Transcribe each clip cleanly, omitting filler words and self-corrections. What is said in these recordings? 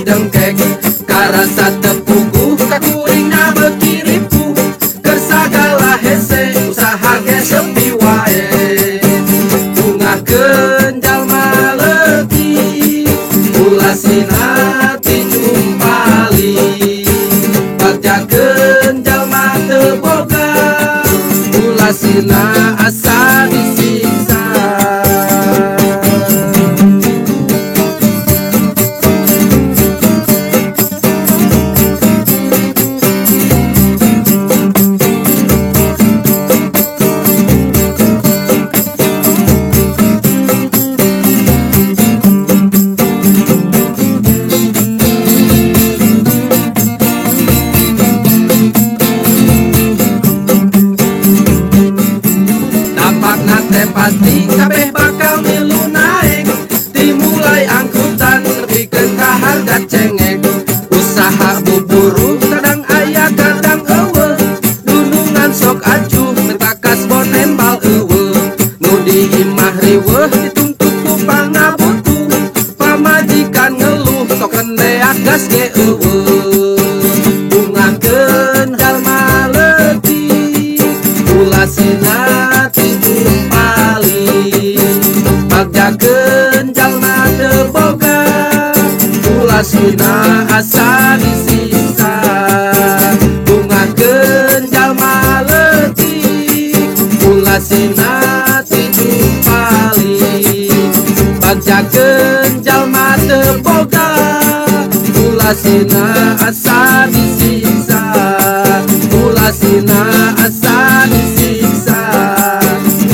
dengkek karasa tepugu kakuringna bekiripu keur sagala hese usaha ge sepi wae bungakeun jalma leutik ulasina tijumpali bagjakeun jalma teu boga ulasina asa disiksa. Pasti kabeh bakal milu naik dimulai angkutan nepikeun ka harga cengek usaha buburu kadang aya kadang eueuh dunungan sok acuh mentakas bonen bal eueuh nu di imah riweuh dituntut ku pangabutuh pamajikan ngeluh sok rendeak gas ge eueuh bungakeun jalma leutik ulasina bagjakeun jalma teu boga ulasina asa disiksa bungakeun jalma leutik ulasina tijumpali bagjakeun jalma teu boga ulasina asa disiksa ulasina asa disiksa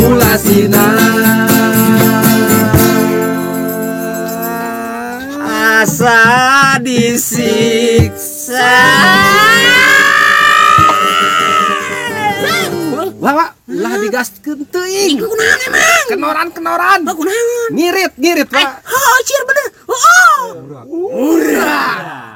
ulasina asa disiksa. Wah, lah digaskeun teuing. Kunaon emang? Kenoran. Kunaon? Ngirit, Pak. Oh, cier bener. Oh. Urang.